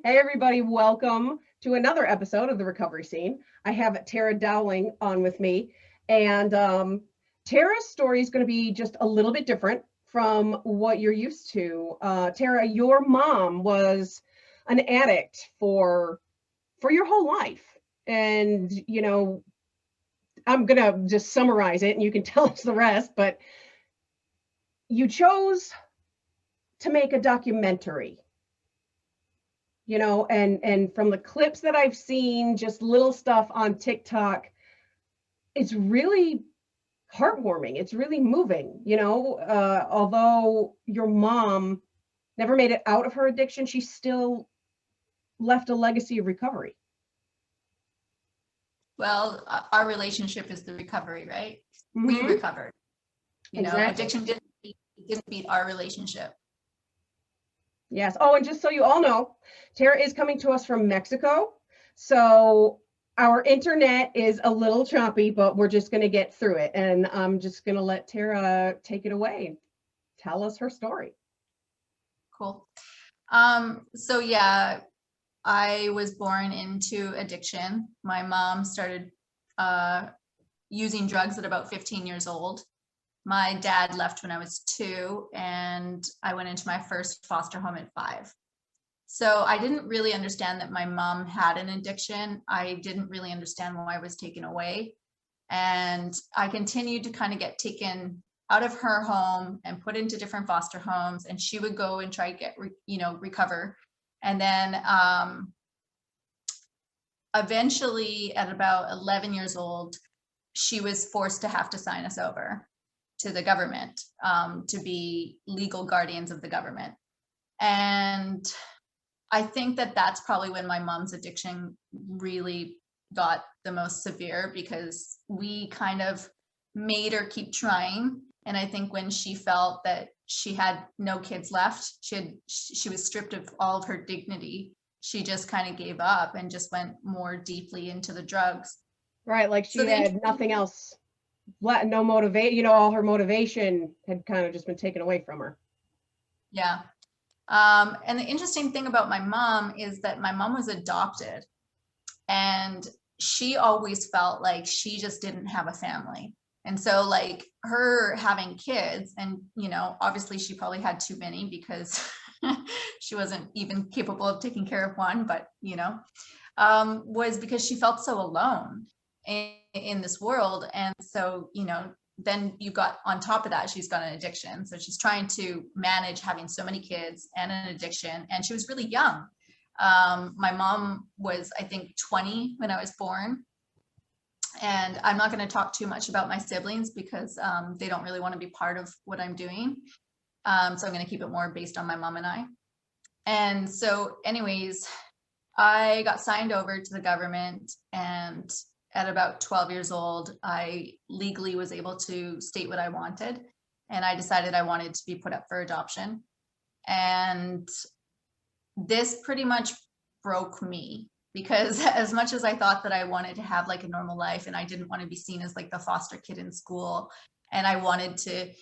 Hey, everybody, welcome to another episode of The Recovery Scene. I have Tarah Dowling on with me, and Tarah's story is going to be just a little bit different from what you're used to. Tarah, your mom was an addict for your whole life, and I'm going to just summarize it, and you can tell us the rest, but you chose to make a documentary, and from the clips that I've seen, just little stuff on TikTok, it's really heartwarming. It's really moving, although your mom never made it out of her addiction, she still left a legacy of recovery. Well, our relationship is the recovery, right? Mm-hmm. We recovered. Exactly. Addiction didn't beat our relationship. Yes. Oh, and just so you all know, Tarah is coming to us from Mexico. So our internet is a little choppy, but we're just going to get through it. And I'm just going to let Tarah take it away. Tell us her story. Cool. So yeah, I was born into addiction. My mom started using drugs at about 15 years old. My dad left when I was 2, and I went into my first foster home at 5. So I didn't really understand that my mom had an addiction. I didn't really understand why I was taken away. And I continued to kind of get taken out of her home and put into different foster homes. And she would go and try to get, recover. And then eventually at about 11 years old, she was forced to have to sign us over to the government, to be legal guardians of the government. And I think that that's probably when my mom's addiction really got the most severe, because we kind of made her keep trying. And I think when she felt that she had no kids left, she was stripped of all of her dignity, she just kind of gave up and just went more deeply into the drugs. Right, like she had nothing else. No motivation, all her motivation had kind of just been taken away from her. Yeah. And the interesting thing about my mom is that my mom was adopted, and she always felt like she just didn't have a family. And so like her having kids, and, obviously she probably had too many because she wasn't even capable of taking care of one, but, was because she felt so alone in this world. And so, then you got on top of that, she's got an addiction. So she's trying to manage having so many kids and an addiction. And she was really young. My mom was, I think, 20 when I was born. And I'm not going to talk too much about my siblings because they don't really want to be part of what I'm doing. So I'm going to keep it more based on my mom and I. And so anyways, I got signed over to the government, and at about 12 years old, I legally was able to state what I wanted. And I decided I wanted to be put up for adoption. And this pretty much broke me, because as much as I thought that I wanted to have like a normal life, and I didn't want to be seen as like the foster kid in school, and I wanted to,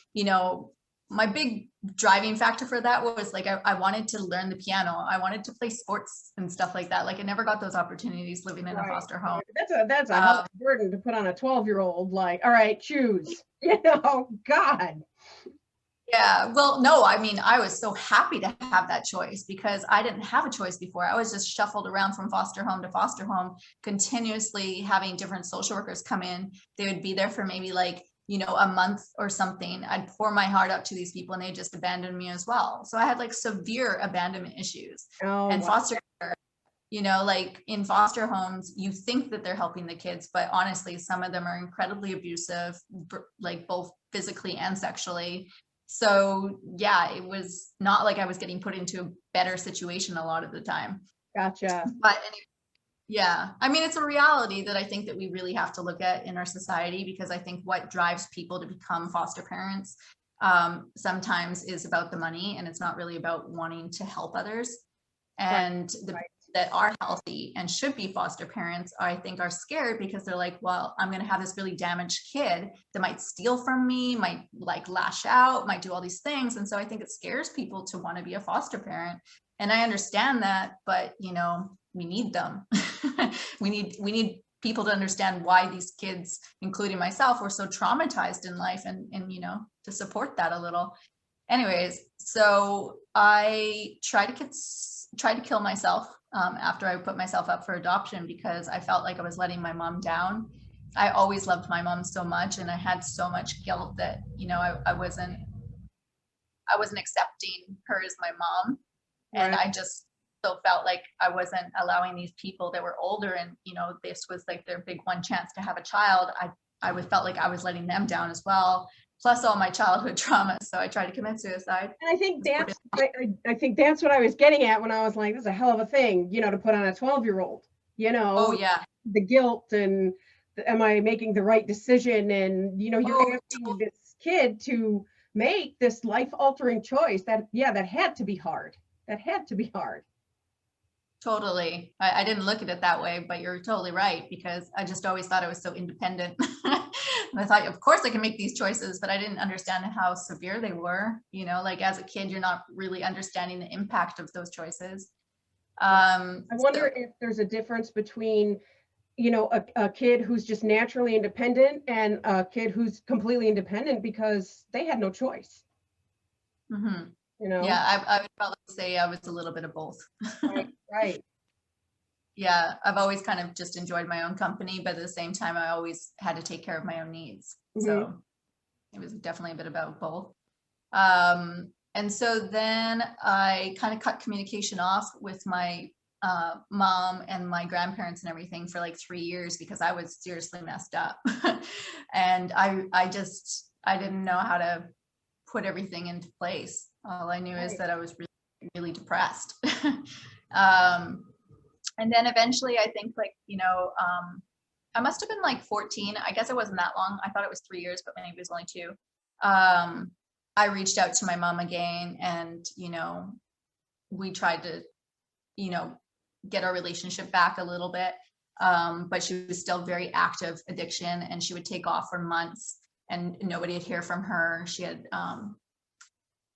my big driving factor for that was like, I wanted to learn the piano. I wanted to play sports and stuff like that. Like I never got those opportunities living in a foster home. That's a hell of a burden to put on a 12-year-old. Like, all right, choose, God. Yeah, well, no, I mean, I was so happy to have that choice, because I didn't have a choice before. I was just shuffled around from foster home to foster home, continuously having different social workers come in. They would be there for maybe like, a month or something. I'd pour my heart out to these people, and they just abandoned me as well. So I had like severe abandonment issues. And wow. Foster care, like in foster homes, you think that they're helping the kids, but honestly, some of them are incredibly abusive, like both physically and sexually. So yeah, it was not like I was getting put into a better situation a lot of the time. Gotcha. But anyway, yeah, I mean, it's a reality that I think that we really have to look at in our society, because I think what drives people to become foster parents sometimes is about the money, and it's not really about wanting to help others. And the people that are healthy and should be foster parents, I think, are scared, because they're like, well, I'm going to have this really damaged kid that might steal from me, might like lash out, might do all these things. And so I think it scares people to want to be a foster parent. And I understand that, but you know, we need them. we need people to understand why these kids, including myself, were so traumatized in life, and you know, to support that a little. Anyways, so I tried to kill myself after I put myself up for adoption, because I felt like I was letting my mom down. I always loved my mom so much, and I had so much guilt that, you know, I wasn't accepting her as my mom. And I just still felt like I wasn't allowing these people that were older, and you know, this was like their big one chance to have a child. I felt like I was letting them down as well, plus all my childhood trauma. So I tried to commit suicide. And I think I think that's what I was getting at when I was like, this is a hell of a thing, you know, to put on a 12-year-old, you know. Oh yeah. The guilt and am I making the right decision? And you know, you're asking this kid to make this life-altering choice that had to be hard. That had to be hard. Totally. I didn't look at it that way, but you're totally right, because I just always thought I was so independent. And I thought, of course I can make these choices, but I didn't understand how severe they were. You know, like as a kid, you're not really understanding the impact of those choices. I wonder if there's a difference between, you know, a kid who's just naturally independent and a kid who's completely independent because they had no choice. Mm-hmm. You know? Yeah, I would probably say I was a little bit of both. Right. Yeah, I've always kind of just enjoyed my own company, but at the same time, I always had to take care of my own needs. Mm-hmm. So it was definitely a bit about both. And so then I kind of cut communication off with my mom and my grandparents and everything for like 3 years, because I was seriously messed up. And I didn't know how to put everything into place. All I knew is that I was really, really depressed. And then eventually I think, like, you know, I must have been like 14. I guess it wasn't that long. I thought it was 3 years, but maybe it was only 2. I reached out to my mom again, and, you know, we tried to, you know, get our relationship back a little bit. But she was still very active addiction, and she would take off for months and nobody would hear from her. She had,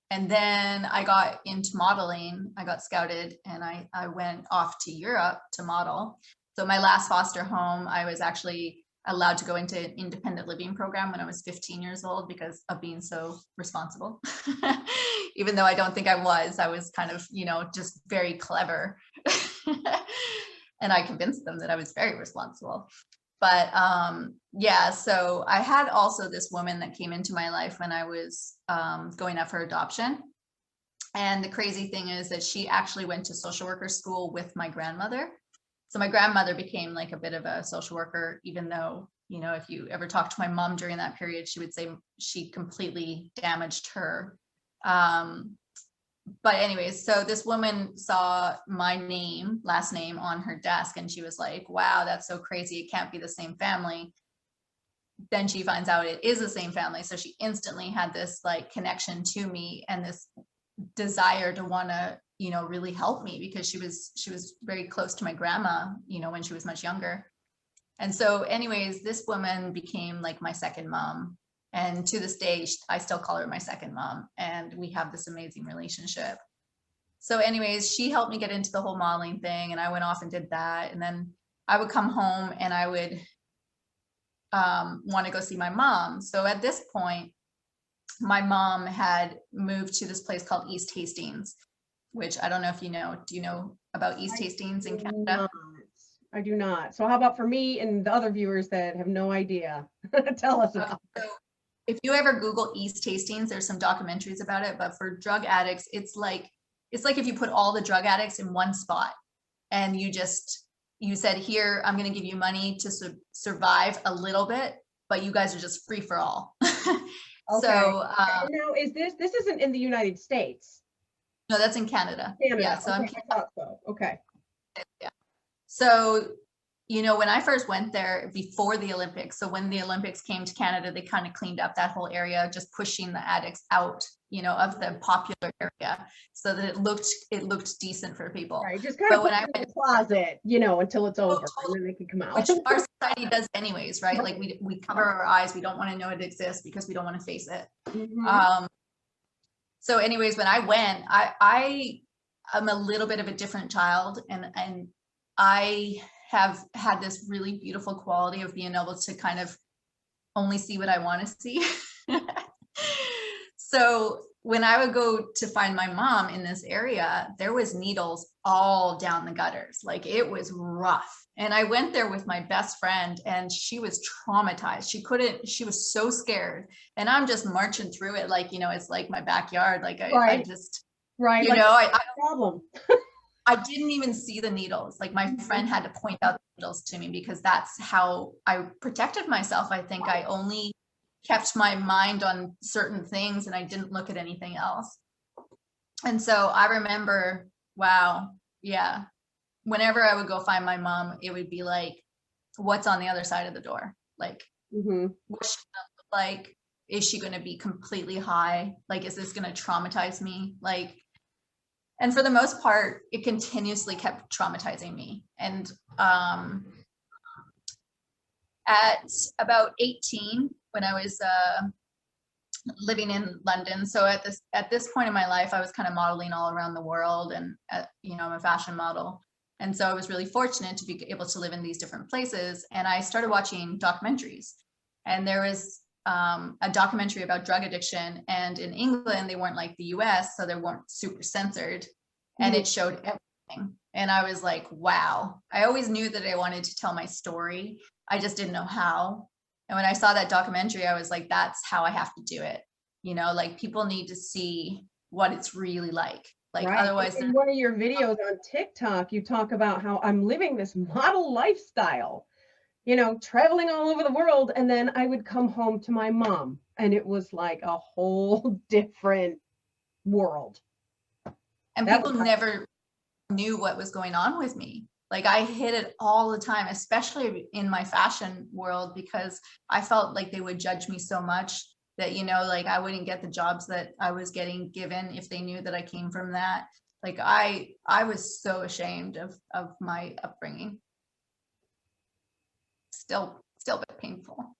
and then I got into modeling. I got scouted, and I went off to Europe to model. So my last foster home, I was actually allowed to go into an independent living program when I was 15 years old because of being so responsible. Even though I don't think I was kind of, you know, just very clever. And I convinced them that I was very responsible. But yeah, so I had also this woman that came into my life when I was going up for adoption. And the crazy thing is that she actually went to social worker school with my grandmother. So my grandmother became like a bit of a social worker, even though, you know, if you ever talk to my mom during that period, she would say she completely damaged her. But anyways, so this woman saw my last name on her desk, and she was like, wow, that's so crazy. It can't be the same family. Then she finds out it is the same family. So she instantly had this like connection to me and this desire to want to, you know, really help me, because she was very close to my grandma, you know, when she was much younger. And so anyways, this woman became like my second mom. And to this day, I still call her my second mom, and we have this amazing relationship. So anyways, she helped me get into the whole modeling thing, and I went off and did that. And then I would come home and I would want to go see my mom. So at this point, my mom had moved to this place called East Hastings, which I don't know if you know. Do you know about East Hastings in Canada? I do not. So how about for me and the other viewers that have no idea? Tell us about it. So if you ever Google East Hastings, there's some documentaries about it, but for drug addicts, it's like if you put all the drug addicts in one spot and you said, here, I'm going to give you money to survive a little bit, but you guys are just free for all. Okay. So now this isn't in the United States? No, that's in Canada. Yeah. So okay. I thought so. Okay. Yeah. So, you know, when I first went there before the Olympics, so when the Olympics came to Canada, they kind of cleaned up that whole area, just pushing the addicts out, you know, of the popular area, so that it looked decent for people. Right, just kind of put it in the closet, you know, until it's over, and then they can come out. Which our society does anyways, right? Like we cover our eyes, we don't want to know it exists because we don't want to face it. Mm-hmm. So anyways, when I went, I'm a little bit of a different child, and I have had this really beautiful quality of being able to kind of only see what I want to see. So when I would go to find my mom in this area, there was needles all down the gutters. Like, it was rough. And I went there with my best friend, and she was traumatized. She was so scared. And I'm just marching through it like, it's like my backyard. Like I just, right. Like, problem. I didn't even see the needles. Like, my friend had to point out the needles to me, because that's how I protected myself. I think I only kept my mind on certain things, and I didn't look at anything else. And so I remember, wow, yeah, whenever I would go find my mom, it would be like, what's on the other side of the door? Like, what's she gonna look like? Is she going to be completely high? Like, is this going to traumatize me? Like, and for the most part, it continuously kept traumatizing me. And at about 18, when I was living in London, so at this point in my life, I was kind of modeling all around the world, and I'm a fashion model, and so I was really fortunate to be able to live in these different places. And I started watching documentaries, and there was a documentary about drug addiction, and in England they weren't like the US, so they weren't super censored, and it showed everything. And I was like, wow. I always knew that I wanted to tell my story, I just didn't know how. And when I saw that documentary, I was like, that's how I have to do it. Like, people need to see what it's really like. Like, right. Otherwise, in one of your videos on TikTok, you talk about how I'm living this model lifestyle, traveling all over the world. And then I would come home to my mom, and it was like a whole different world. And people never knew what was going on with me. Like, I hid it all the time, especially in my fashion world, because I felt like they would judge me so much that, like, I wouldn't get the jobs that I was getting given if they knew that I came from that. Like, I was so ashamed of my upbringing. Still a bit painful.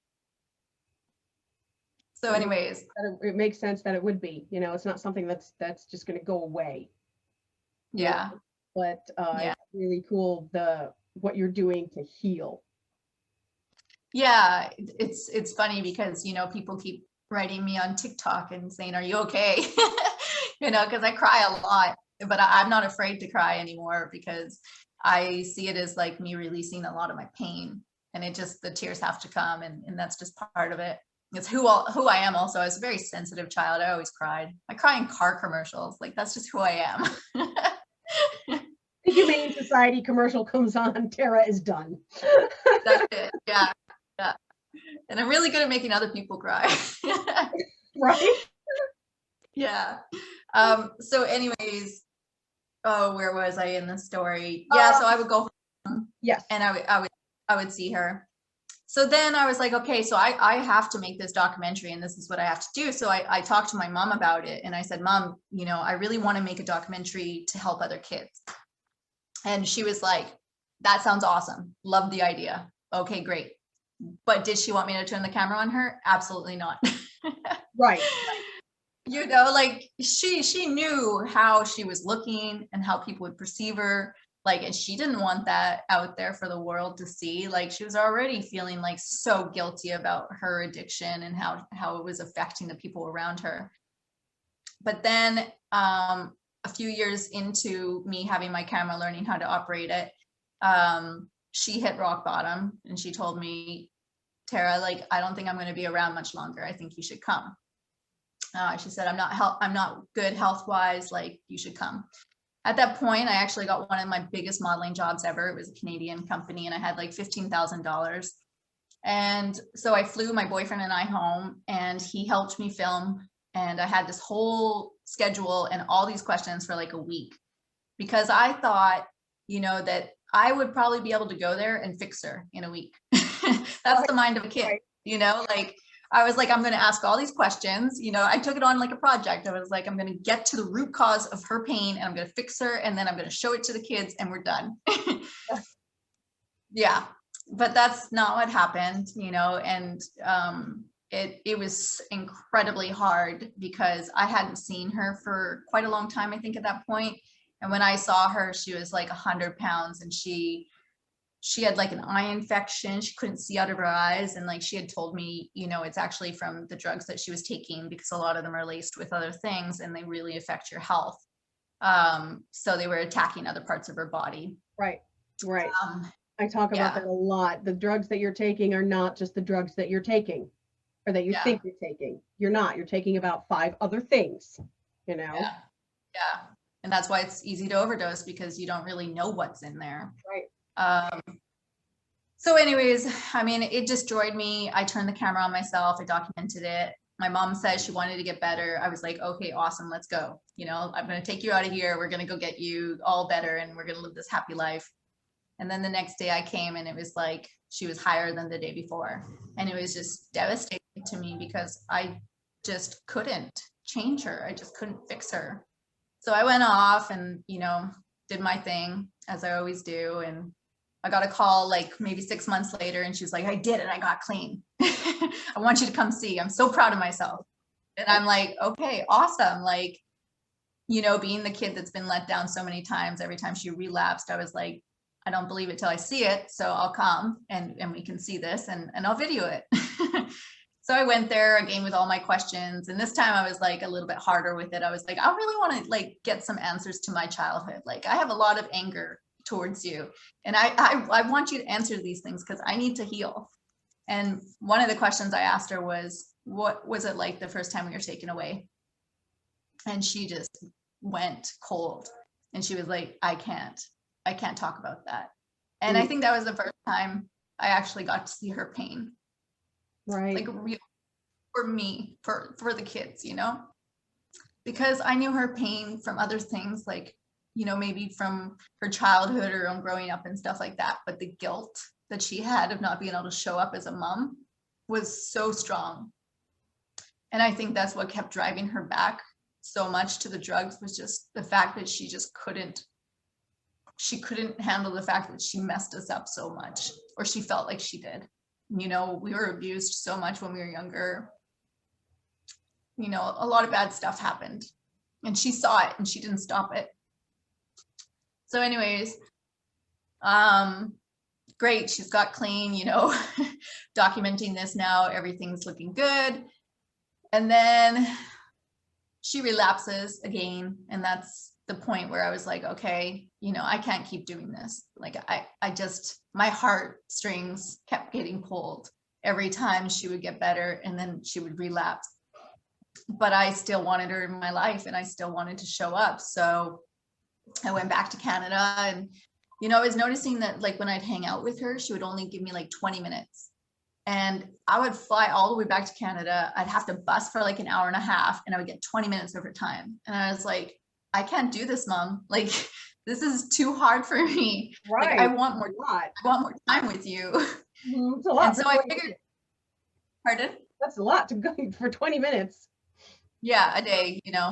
So anyways, it makes sense that it would be, it's not something that's just going to go away. Yeah. But it's really cool what you're doing to heal. Yeah, it's funny because people keep writing me on TikTok and saying, "Are you okay?" Because I cry a lot, but I'm not afraid to cry anymore, because I see it as like me releasing a lot of my pain, and the tears have to come, and that's just part of it. It's who I am. Also, I was a very sensitive child. I always cried. I cry in car commercials. Like, that's just who I am. The Humane Society commercial comes on, Tarah is done. That's it. Yeah. And I'm really good at making other people cry. Right? Yeah. So anyways, where was I in the story? Yeah, so I would go home. Yes. And I would see her. So then I was like, okay, so I have to make this documentary, and this is what I have to do. So I talked to my mom about it, and I said, Mom, I really want to make a documentary to help other kids. And she was like, that sounds awesome. Love the idea. Okay, great. But did she want me to turn the camera on her? Absolutely not. Right. Like, she knew how she was looking and how people would perceive her. Like, and she didn't want that out there for the world to see. Like, she was already feeling like so guilty about her addiction and how it was affecting the people around her. But then a few years into me having my camera, learning how to operate it, she hit rock bottom, and she told me, Tarah, like, I don't think I'm going to be around much longer. I think you should come. She said, I'm not good health-wise. Like, you should come. At that point, I actually got one of my biggest modeling jobs ever. It was a Canadian company, and I had like $15,000. And so I flew my boyfriend and I home, and he helped me film. And I had this whole schedule and all these questions for like a week, because I thought, that I would probably be able to go there and fix her in a week. That's the mind of a kid, like, I was like, I'm going to ask all these questions. I took it on like a project. I was like, I'm going to get to the root cause of her pain, and I'm going to fix her, and then I'm going to show it to the kids, and we're done. Yeah, but that's not what happened, and it was incredibly hard, because I hadn't seen her for quite a long time, I think, at that point. And when I saw her, she was like 100 pounds, and she had like an eye infection. She couldn't see out of her eyes. And like, she had told me, you know, it's actually from the drugs that she was taking, because a lot of them are laced with other things and they really affect your health. So they were attacking other parts of her body. Right. Right. Um, I talk about yeah, that a lot. The drugs that you're taking are not just the drugs that you're taking or that you yeah, think you're taking. You're not. You're taking about 5 other things, you know? yeah, yeah. And that's why it's easy to overdose, because you don't really know what's in there. Right. Um, So anyways, I mean, it destroyed me. I turned the camera on myself. I documented it. My mom said she wanted to get better. I was like, okay, awesome. Let's go. You know, I'm going to take you out of here. We're going to go get you all better, and we're going to live this happy life. And then the next day I came, and it was like, she was higher than the day before. And it was just devastating to me, because I just couldn't change her. I just couldn't fix her. So I went off and, you know, did my thing as I always do. And I got a call like maybe 6 months later, and she was like, I did it. I got clean. I want you to come see. I'm so proud of myself. And I'm like, okay, awesome. Like, you know, being the kid that's been let down so many times, every time she relapsed, I was like, I don't believe it till I see it. So I'll come and we can see this, and I'll video it. So I went there again with all my questions. And this time I was like a little bit harder with it. I was like, I really want to like get some answers to my childhood. Like, I have a lot of anger towards you, and I want you to answer these things, because I need to heal. And one of the questions I asked her was, what was it like the first time we were taken away? And she just went cold, and she was like, I can't talk about that. And I think that was the first time I actually got to see her pain. Right. Like, real for me, for the kids, you know, because I knew her pain from other things, like, you know, maybe from her childhood or growing up and stuff like that. But the guilt that she had of not being able to show up as a mom was so strong. And I think that's what kept driving her back so much to the drugs, was just the fact that she just couldn't handle the fact that she messed us up so much, or she felt like she did. You know, we were abused so much when we were younger. You know, a lot of bad stuff happened, and she saw it and she didn't stop it. So anyways, great, she's got clean, you know, documenting this now, everything's looking good. And then she relapses again, and that's the point where I was like, okay, you know, I can't keep doing this. Like, I just, my heartstrings kept getting pulled every time she would get better, and then she would relapse. But I still wanted her in my life, and I still wanted to show up. So I went back to Canada, and, you know, I was noticing that like when I'd hang out with her, she would only give me like 20 minutes. And I would fly all the way back to Canada. I'd have to bus for like an hour and a half, and I would get 20 minutes of her time. And I was like, I can't do this, Mom. Like, this is too hard for me. Right. Like, I want more time with you. It's a lot. And so I figured, pardon? That's a lot to go for 20 minutes. Yeah, a day, you know.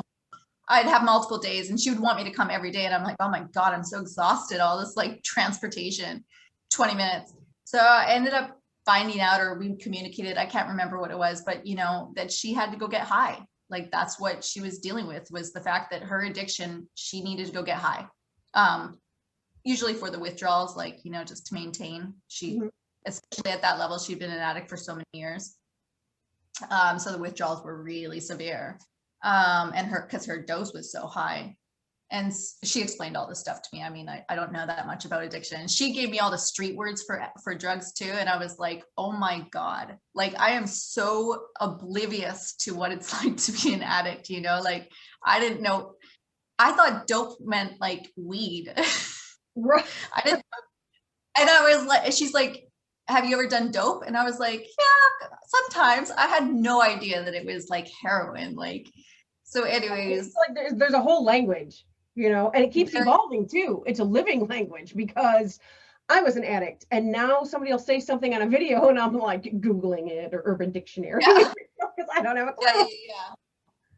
I'd have multiple days, and she would want me to come every day. And I'm like, oh my God, I'm so exhausted. All this like transportation, 20 minutes. So I ended up finding out, or we communicated, I can't remember what it was, but you know, that she had to go get high. Like, that's what she was dealing with, was the fact that her addiction, she needed to go get high. Usually for the withdrawals, like, you know, just to maintain. She, especially at that level, she'd been an addict for so many years. So the withdrawals were really severe. And because her dose was so high. And she explained all this stuff to me. I mean, I don't know that much about addiction. She gave me all the street words for drugs too. And I was like, oh my God, like, I am so oblivious to what it's like to be an addict, you know, like, I didn't know. I thought dope meant like weed. Right. I didn't. And I was like, she's like, have you ever done dope? And I was like, yeah, sometimes. I had no idea that it was like heroin. Like, so anyways. It's like there's a whole language, you know, and it keeps evolving too. It's a living language, because I was an addict, and now somebody will say something on a video, and I'm like Googling it or Urban Dictionary, because I don't have a clue.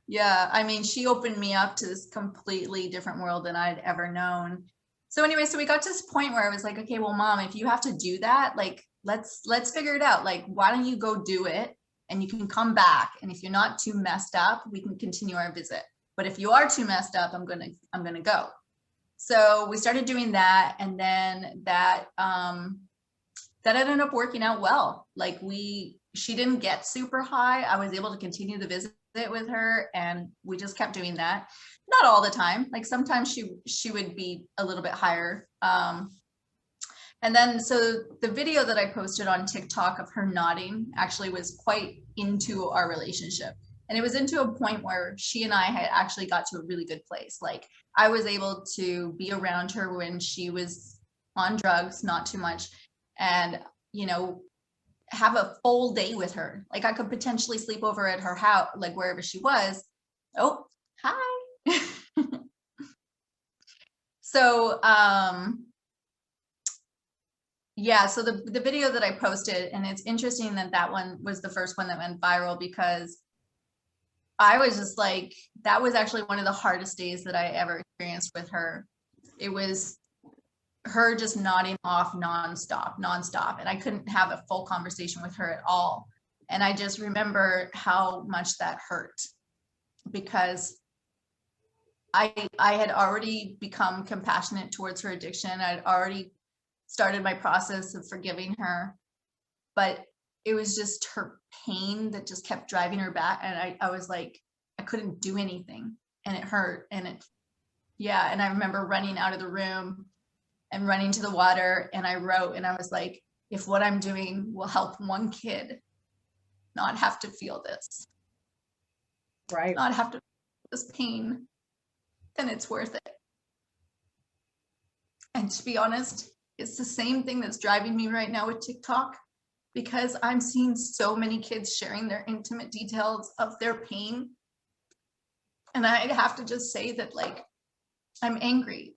Yeah. I mean, she opened me up to this completely different world than I'd ever known. So anyway, so we got to this point where I was like, okay, well, Mom, if you have to do that, like, let's figure it out. Like, why don't you go do it, and you can come back. And if you're not too messed up, we can continue our visit. But if you are too messed up, I'm gonna go. So we started doing that, and then that ended up working out well. Like she didn't get super high. I was able to continue the visit with her, and we just kept doing that. Not all the time. Like sometimes she would be a little bit higher. And then, so the video that I posted on TikTok of her nodding actually was quite into our relationship. And it was into a point where she and I had actually got to a really good place. Like I was able to be around her when she was on drugs, not too much, and, you know, have a full day with her. Like I could potentially sleep over at her house, like wherever she was. Oh, hi. So, yeah, so the video that I posted, and it's interesting that that one was the first one that went viral, because I was just like, that was actually one of the hardest days that I ever experienced with her. It was her just nodding off nonstop. And I couldn't have a full conversation with her at all. And I just remember how much that hurt, because I had already become compassionate towards her addiction. I'd already started my process of forgiving her, but it was just her pain that just kept driving her back. And I was like, I couldn't do anything, and it hurt. And and I remember running out of the room and running to the water, and I wrote, and I was like, if what I'm doing will help one kid not have to feel this, Right. not have to feel this pain, then it's worth it. And to be honest, it's the same thing that's driving me right now with TikTok, because I'm seeing so many kids sharing their intimate details of their pain. And I have to just say that, like, I'm angry.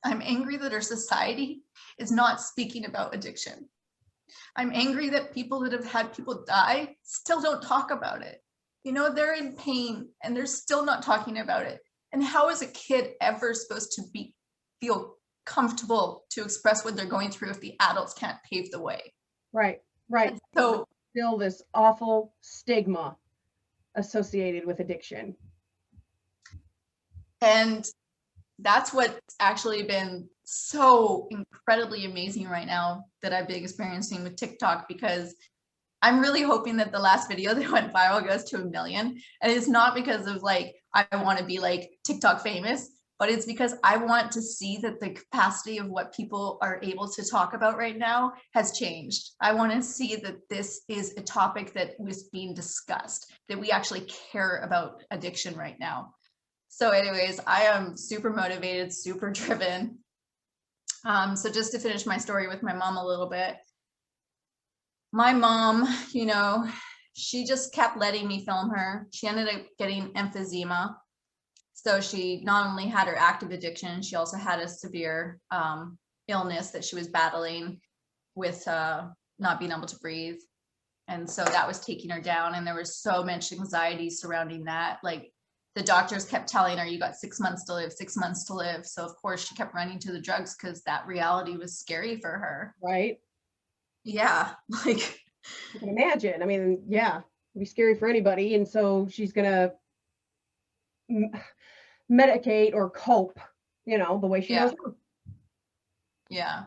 I'm angry that our society is not speaking about addiction. I'm angry that people that have had people die still don't talk about it. You know, they're in pain and they're still not talking about it. And how is a kid ever supposed to feel comfortable to express what they're going through if the adults can't pave the way? Right. And so still this awful stigma associated with addiction. And that's what's actually been so incredibly amazing right now that I've been experiencing with TikTok, because I'm really hoping that the last video that went viral goes to 1 million. And it's not because of like, I want to be like TikTok famous, but it's because I want to see that the capacity of what people are able to talk about right now has changed. I want to see that this is a topic that was being discussed, that we actually care about addiction right now. So anyways, I am super motivated, super driven. So just to finish my story with my mom a little bit. My mom, you know, she just kept letting me film her. She ended up getting emphysema. So she not only had her active addiction, she also had a severe illness that she was battling with not being able to breathe. And so that was taking her down. And there was so much anxiety surrounding that. Like the doctors kept telling her, you got 6 months to live, 6 months to live. So of course she kept running to the drugs because that reality was scary for her. Right. Yeah. Like you can imagine. I mean, yeah, it'd be scary for anybody. And so she's going to medicate or cope, you know, the way she knows how. Yeah.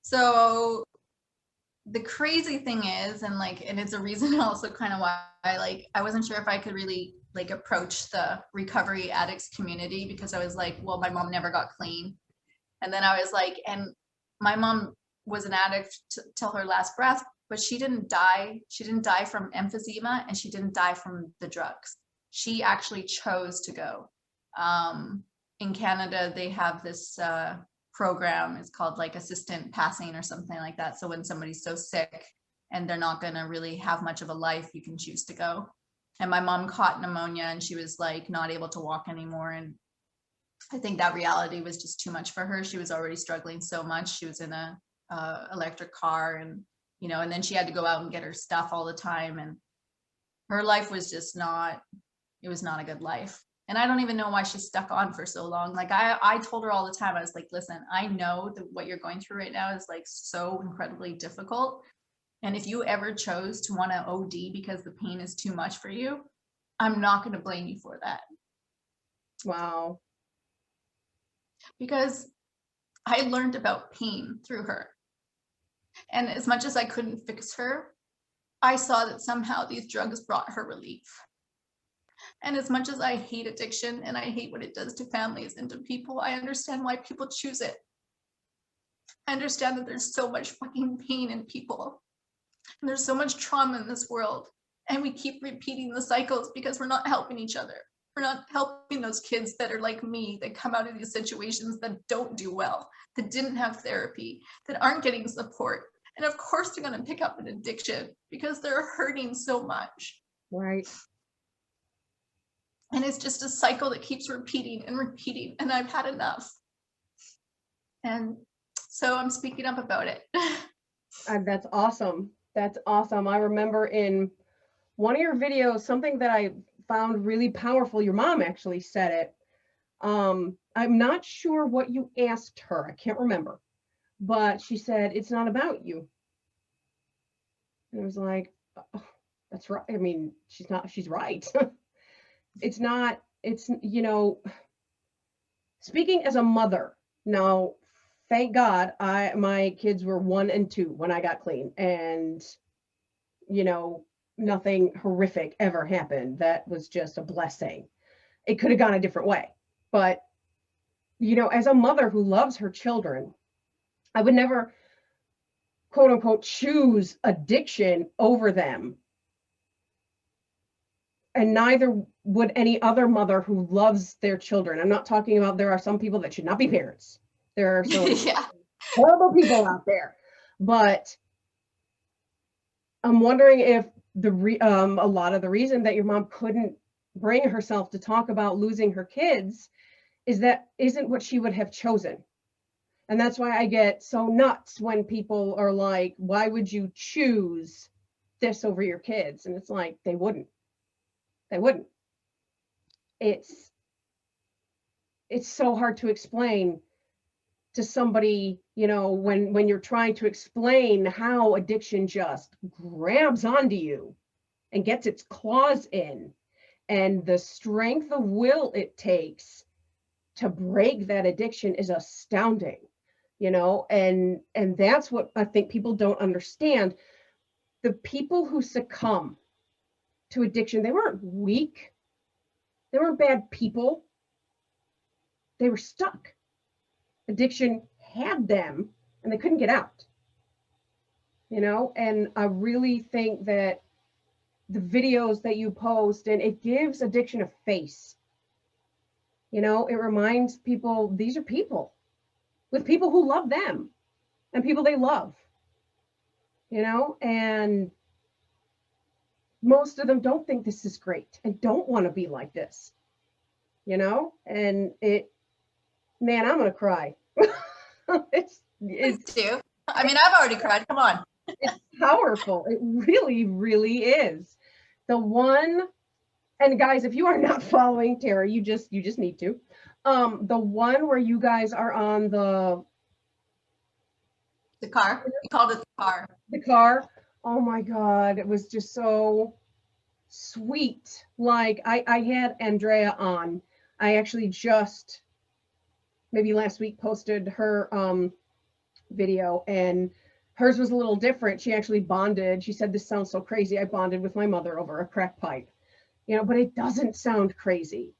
So the crazy thing is, and it's a reason also kind of why I wasn't sure if I could really like approach the recovery addicts community, because I was like, well, my mom never got clean. And then I was like, and my mom was an addict till her last breath, but she didn't die. She didn't die from emphysema, and she didn't die from the drugs. She actually chose to go. In Canada, they have this program. It's called like assistant passing or something like that. So when somebody's so sick and they're not going to really have much of a life, you can choose to go. And my mom caught pneumonia, and she was like not able to walk anymore. And I think that reality was just too much for her. She was already struggling so much. She was in a electric car, and you know, and then she had to go out and get her stuff all the time, and her life was just not, it was not a good life. And I don't even know why she stuck on for so long. Like I told her all the time, I was like, listen, I know that what you're going through right now is like so incredibly difficult. And if you ever chose to want to OD because the pain is too much for you, I'm not going to blame you for that. Wow. because I learned about pain through her. And as much as I couldn't fix her, I saw that somehow these drugs brought her relief. And as much as I hate addiction and I hate what it does to families and to people, I understand why people choose it. I understand that there's so much fucking pain in people. And there's so much trauma in this world. And we keep repeating the cycles because we're not helping each other. We're not helping those kids that are like me, that come out of these situations that don't do well, that didn't have therapy, that aren't getting support. And of course they're going to pick up an addiction because they're hurting so much. Right. And it's just a cycle that keeps repeating and repeating. And I've had enough. And so I'm speaking up about it. That's awesome. That's awesome. I remember in one of your videos, something that I found really powerful. Your mom actually said it. I'm not sure what you asked her. I can't remember. But she said, it's not about you. And it was like, oh, that's right. I mean, she's right. It's not, it's, speaking as a mother, now, thank God, my kids were 1 and 2 when I got clean, and, nothing horrific ever happened. That was just a blessing. It could have gone a different way. But, as a mother who loves her children, I would never, quote unquote, choose addiction over them. And neither would any other mother who loves their children. I'm not talking about, there are some people that should not be parents. There are some horrible people out there. But I'm wondering if a lot of the reason that your mom couldn't bring herself to talk about losing her kids is that isn't what she would have chosen. And that's why I get so nuts when people are like, why would you choose this over your kids? And it's like, they wouldn't. They wouldn't. It's so hard to explain to somebody, when you're trying to explain how addiction just grabs onto you and gets its claws in, and the strength of will it takes to break that addiction is astounding, and that's what I think people don't understand. The people who succumb to addiction, they weren't weak. They weren't bad people. They were stuck. Addiction had them and they couldn't get out. And I really think that the videos that you post, and it gives addiction a face. It reminds people, these are people with people who love them and people they love, and most of them don't think this is great and don't want to be like this, and man, I'm going to cry. It's too. I mean, I've already cried. Come on. It's powerful. It really, really is. The one, and guys, if you are not following Tarah, you just need to. The one where you guys are on the car. We called it the car. The car. Oh my God, it was just so sweet. Like I had Andrea on. I actually just maybe last week posted her video, and hers was a little different. She actually bonded. She said, this sounds so crazy. I bonded with my mother over a crack pipe, but it doesn't sound crazy.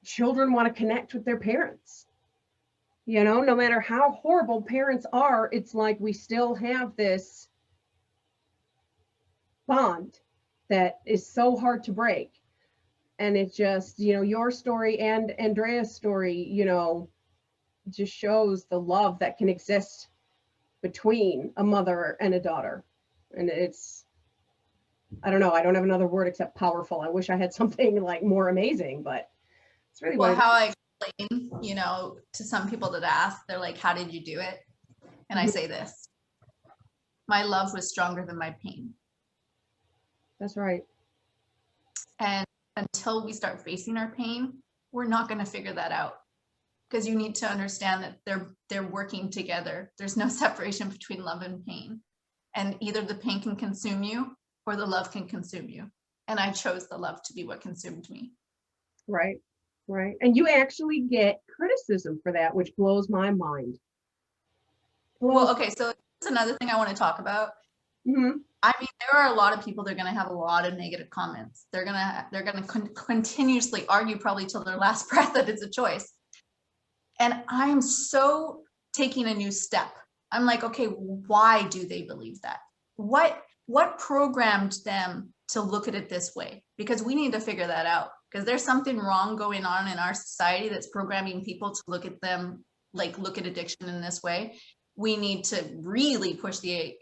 Children want to connect with their parents. No matter how horrible parents are, it's like we still have this bond that is so hard to break. And it just, your story and Andrea's story, just shows the love that can exist between a mother and a daughter. And it's, I don't know, I don't have another word except powerful. I wish I had something like more amazing, but it's really well, how I explain, to some people that ask, they're like, how did you do it? And I say this, my love was stronger than my pain. That's right. And until we start facing our pain, we're not going to figure that out, because you need to understand that they're working together. There's no separation between love and pain, and either the pain can consume you or the love can consume you. And I chose the love to be what consumed me. Right. Right. And you actually get criticism for that, which blows my mind. Well, Blows. okay, so that's another thing I want to talk about. Mhm. I mean, there are a lot of people that are going to have a lot of negative comments. They're going to continuously argue probably till their last breath that it's a choice. And I'm so taking a new step. I'm like, okay, why do they believe that? What programmed them to look at it this way? Because we need to figure that out. Because there's something wrong going on in our society that's programming people to look at them, like look at addiction in this way. We need to really push the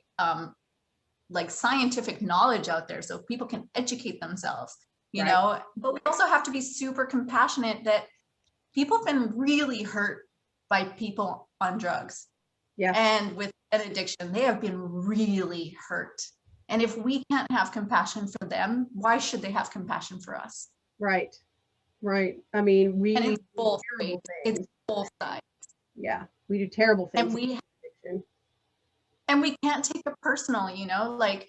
like scientific knowledge out there so people can educate themselves, you Right. know. But we also have to be super compassionate that people have been really hurt by people on drugs Yes. and with an addiction. They have been really hurt. And if we can't have compassion for them, why should they have compassion for us? Right. Right. I mean, we And do it's both terrible ways. It's things. both sides. Yeah, we do terrible And things. we can't take it personal, you know, like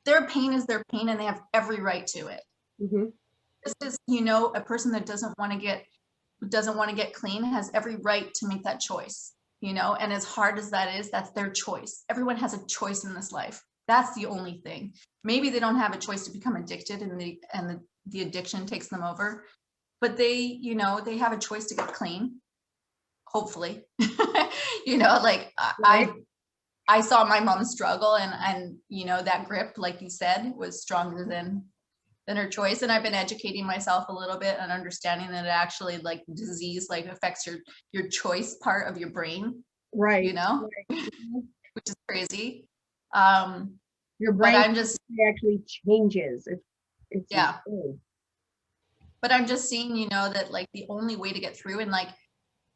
their pain is their pain and they have every right to it. Mm-hmm. This is, you know, a person that doesn't want to get clean has every right to make that choice, you know. And as hard as that is, that's their choice. Everyone has a choice in this life. That's the only thing. Maybe they don't have a choice to become addicted and the addiction takes them over, but they, you know, they have a choice to get clean, hopefully. You know, like Right. I saw my mom struggle, and you know, that grip, like you said, was stronger than her choice. And I've been educating myself a little bit and understanding that it actually, like, disease, like, affects your choice part of your brain, Right. you know, Right. Mhm. which is crazy. Um, Your but brain I'm just, actually changes. It's yeah, insane. but I'm just seeing, you know, that like the only way to get through, and like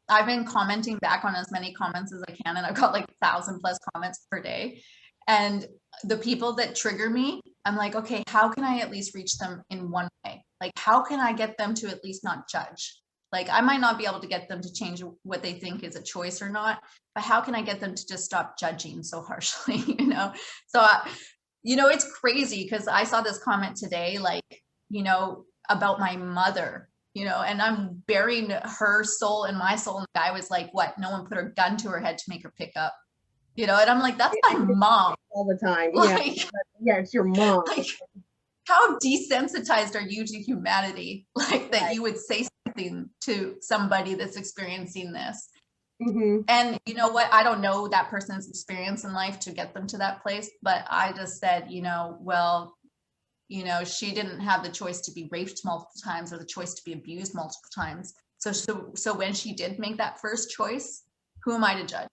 I've been commenting back on as many comments as I can, and I've got like 1,000+ comments per day. And the people that trigger me, I'm like, okay, how can I at least reach them in one way? Like, how can I get them to at least not judge? Like, I might not be able to get them to change what they think is a choice or not, but how can I get them to just stop judging so harshly, you know? So, you know, it's crazy because I saw this comment today, like, you know, about my mother, you know, and I'm burying her soul in my soul. And the guy was like, what? No one put a gun to her head to make her pick up, you know? And I'm like, that's my mom. All the time. Yeah. Like, Yeah, it's your mom. like, how desensitized are you to humanity? Like, that you would say something to somebody that's experiencing this. Mm-hmm. And you know what? I don't know that person's experience in life to get them to that place, but I just said, you know, well, you know, she didn't have the choice to be raped multiple times or the choice to be abused multiple times. So when she did make that first choice, who am I to judge?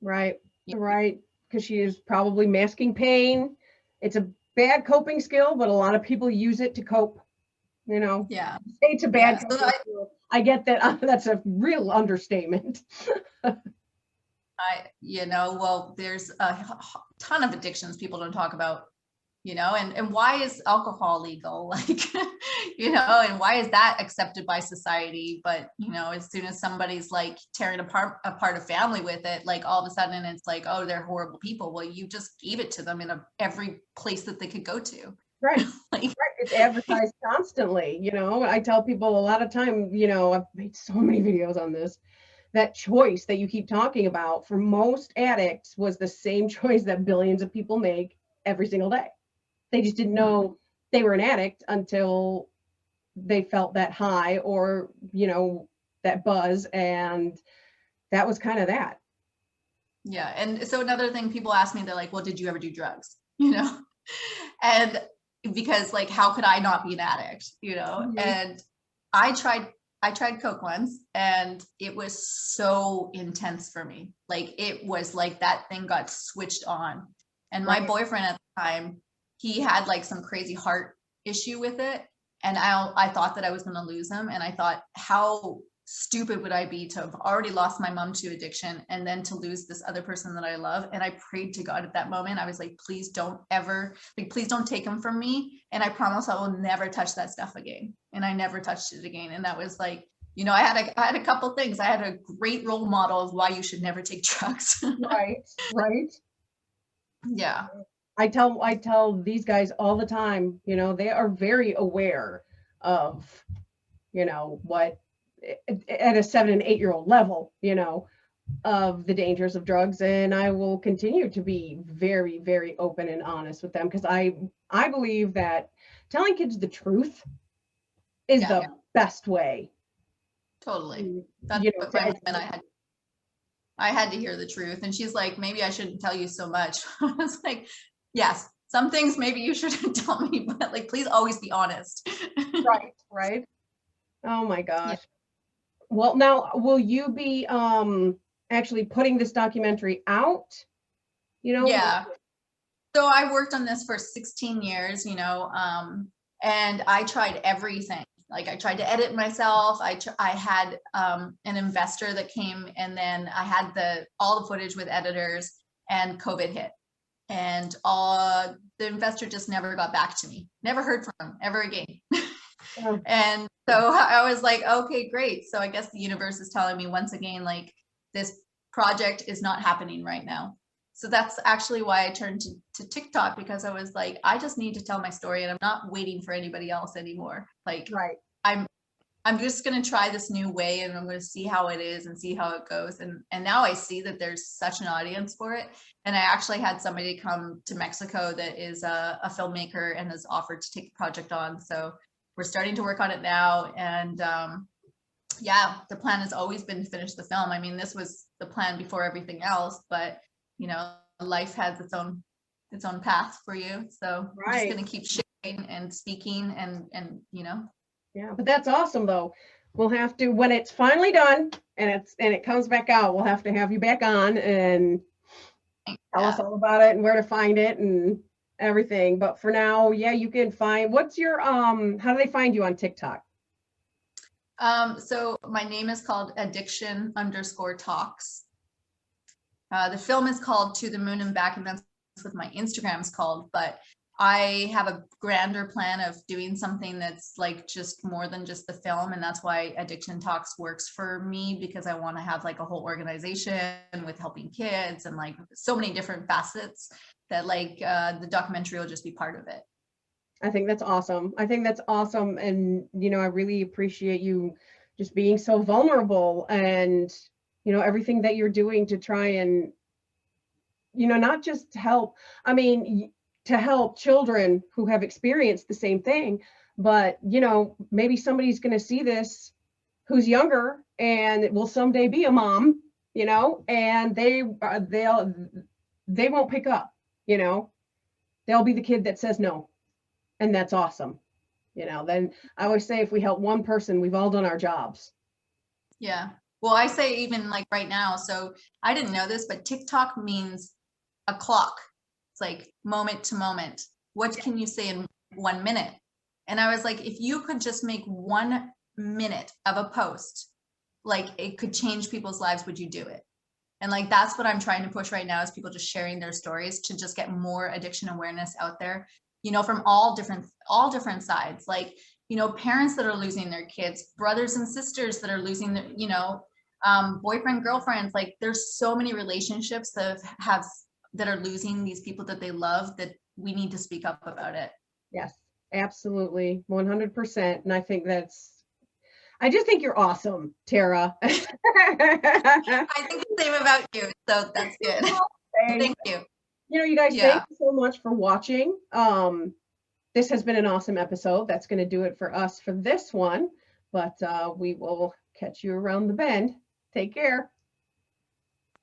Right. You- Right. Because she is probably masking pain. It's a bad coping skill, but a lot of people use it to cope. You know, Yeah. it's a bad Yeah. So coping skill. I get that. That's a real understatement. you know, well, there's a ton of addictions people don't talk about, you know, and why is alcohol legal? Like, you know, and why is that accepted by society? But, you know, as soon as somebody's like tearing apart a family with it, like all of a sudden it's like, oh, they're horrible people. Well, you just gave it to them in every place that they could go to. Right. Like, Right. It's advertised constantly. You know, I tell people a lot of time, you know, I've made so many videos on this. That choice that you keep talking about for most addicts was the same choice that billions of people make every single day. They just didn't know they were an addict until they felt that high or, you know, that buzz. And that was kind of that. yeah. And so another thing people ask me, they're like, well, did you ever do drugs? You know, and because like, how could I not be an addict? You know, Mhm. and I tried Coke once and it was so intense for me. Like, it was like that thing got switched on. And my Right. boyfriend at the time, he had like some crazy heart issue with it. And I thought that I was going to lose him. And I thought, how stupid would I be to have already lost my mom to addiction and then to lose this other person that I love? And I prayed to God at that moment. I was like, please don't ever, like, please don't take him from me. And I promise I will never touch that stuff again. And I never touched it again. And that was like, you know, I had a couple things. I had a great role model of why you should never take drugs. Right. Right. Yeah. I tell these guys all the time, you know, they are very aware of what at a 7 and 8 year old level, of the dangers of drugs. And I will continue to be very, very open and honest with them, because I believe that telling kids the truth is Yeah, the best way. totally. That's what my mom and I had to hear the truth. And she's like, maybe I shouldn't tell you so much. I was like, yes, some things maybe you shouldn't tell me, but like, please always be honest. Right. Oh my gosh. Yeah. Well, now, will you be actually putting this documentary out? Yeah. So I worked on this for 16 years, and I tried everything. Like, I tried to edit myself. I had an investor that came, and then I had all the footage with editors, and COVID hit, and the investor just never got back to me. Never heard from him ever again. Oh. And so I was like, okay, great. So I guess the universe is telling me once again, like, this project is not happening right now. So that's actually why I turned to TikTok, because I was like, I just need to tell my story, and I'm not waiting for anybody else anymore. Like, right. I'm just going to try this new way, and I'm going to see how it is and see how it goes. And now I see that there's such an audience for it. And I actually had somebody come to Mexico that is a filmmaker and has offered to take the project on. So we're starting to work on it now. And yeah, the plan has always been to finish the film. I mean, this was the plan before everything else, but life has its own path for you. So right. I'm just going to keep sharing and speaking and Yeah, but that's awesome though. We'll have to, when it's finally done and it comes back out, we'll have to have you back on and tell us all about it and where to find it and everything. But for now, yeah, you can find, what's your how do they find you on TikTok? So my name is called addiction_talks. The film is called To the Moon and Back, and that's what my Instagram is called. But I have a grander plan of doing something that's like just more than just the film. And that's why Addiction Talks works for me, because I want to have like a whole organization with helping kids and like so many different facets that like the documentary will just be part of it. I think that's awesome. And, I really appreciate you just being so vulnerable and, everything that you're doing to try and, not just help, to help children who have experienced the same thing, but, maybe somebody's going to see this who's younger and will someday be a mom, and they won't pick up, they'll be the kid that says no. And that's awesome. Then I always say, if we help one person, we've all done our jobs. Yeah. Well, I say even like right now, so I didn't know this, but TikTok means a clock. It's like moment to moment. What can you say in 1 minute? And I was like, if you could just make 1 minute of a post, like it could change people's lives, would you do it? And like, that's what I'm trying to push right now, is people just sharing their stories to just get more addiction awareness out there, from all different sides, like, parents that are losing their kids, brothers and sisters that are losing their, boyfriend, girlfriends. Like, there's so many relationships that are losing these people that they love, that we need to speak up about it. Yes, absolutely. 100%. And I just think you're awesome, Tarah. I think the same about you. So that's good. Thank you. You guys, thank you so much for watching. This has been an awesome episode. That's going to do it for us for this one, but we will catch you around the bend. Take care.